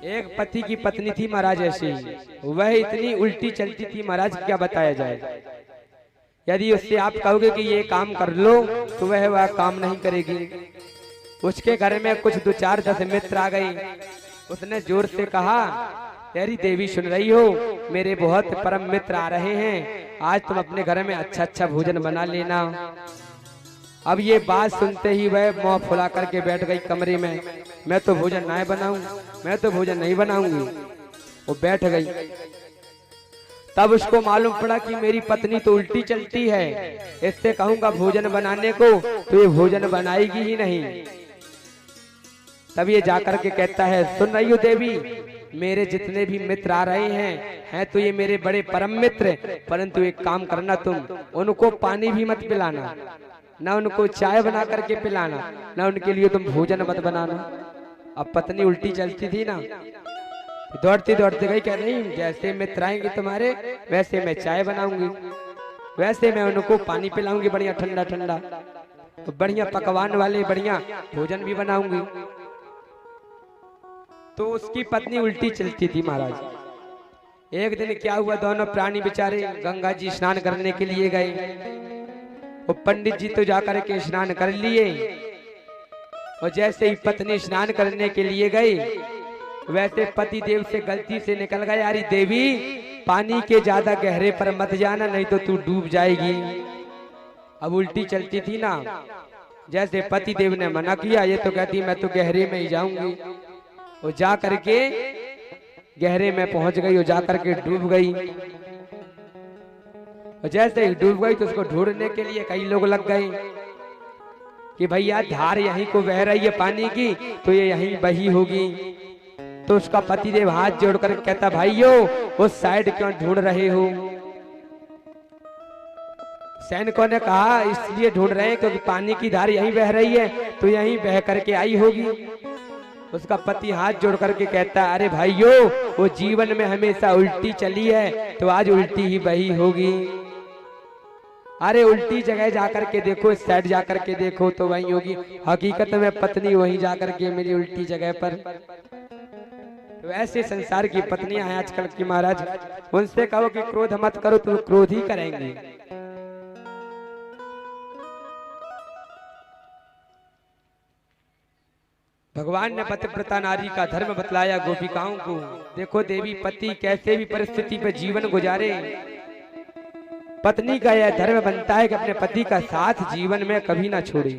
एक पति की पत्नी थी महाराज ऐसी, वह इतनी उल्टी चलती थी महाराज, क्या बताया जाए। यदि उससे आप कहोगे कि ये काम कर लो तो वह काम नहीं करेगी। उसके घर में कुछ 2 4 10 मित्र आ गए। उसने जोर से कहा, तेरी देवी सुन रही हो, मेरे बहुत परम मित्र आ रहे हैं, आज तुम अपने घर में अच्छा अच्छा भोजन बना लेना। अब ये बात सुनते ही वह मुंह फुला करके बैठ गई कमरे में। मैं तो भोजन नहीं बनाऊं, मैं तो भोजन नहीं बनाऊंगी। वो बैठ गई। तब उसको मालूम पड़ा कि मेरी पत्नी तो उल्टी चलती है, इससे कहूंगा भोजन बनाने को तो ये भोजन बनाएगी ही नहीं। तब ये जाकर के कहता है, सुन रही हो देवी, मेरे जितने भी मित्र आ रहे हैं तो ये मेरे बड़े परम मित्र, परंतु एक काम करना, तुम उनको पानी भी मत पिलाना, ना उनको चाय बना करके पिलाना, ना उनके लिए तुम भोजन मत बनाना। अब पत्नी उल्टी चलती थी ना, दौड़ती दौड़ती गई, कह रही जैसे मित्र आएंगे तुम्हारे वैसे मैं चाय बनाऊंगी, वैसे मैं उनको पानी पिलाऊंगी बढ़िया ठंडा ठंडा, बढ़िया पकवान वाले बढ़िया भोजन भी बनाऊंगी। तो उसकी पत्नी उल्टी चलती थी महाराज। एक दिन क्या हुआ, दोनों प्राणी बेचारे गंगा जी स्नान करने के लिए गए। वो पंडित जी तो जाकर के स्नान कर लिए, और जैसे ही पत्नी स्नान करने के लिए गई, वैसे पति देव से गलती से निकल गया, यारी देवी पानी के ज्यादा गहरे पर मत जाना, नहीं तो तू डूब जाएगी। अब उल्टी चलती थी ना, जैसे पति देव ने मना किया, ये तो कहती मैं तो गहरे में ही जाऊंगी। वो जा करके गहरे में पहुंच गई, वो जा करके डूब गई। और जैसे ही डूब गई तो उसको ढूंढने के लिए कई लोग लग गए कि भैया धार यहीं को बह रही है पानी की, तो ये यहीं बही होगी। तो उसका पतिदेव हाथ जोड़कर कहता, भाइयों उस साइड क्यों ढूंढ रहे हो। सैनिकों ने कहा, इसलिए ढूंढ रहे हैं क्योंकि पानी की धार यहीं बह रही है, तो यहीं बह करके आई होगी। उसका पति हाथ जोड़ करके कहता, अरे भाइयों वो जीवन में हमेशा उल्टी चली है, तो आज उल्टी ही बही होगी। अरे उल्टी जगह जाकर के देखो, इस साइड जाकर के देखो तो वही होगी। हकीकत में पत्नी वहीं जाकर के मिली, उल्टी जगह पर। तो ऐसे संसार की पत्नियां हैं आजकल की महाराज, उनसे कहो कि क्रोध मत करो तो क्रोध ही करेंगे। भगवान ने पतिव्रता नारी का धर्म बतलाया गोपिकाओं को। देखो देवी पति कैसे भी परिस्थिति पे जीवन गुजारे, पत्नी का यह धर्म बनता है कि अपने पति का साथ जीवन में कभी ना छोड़े।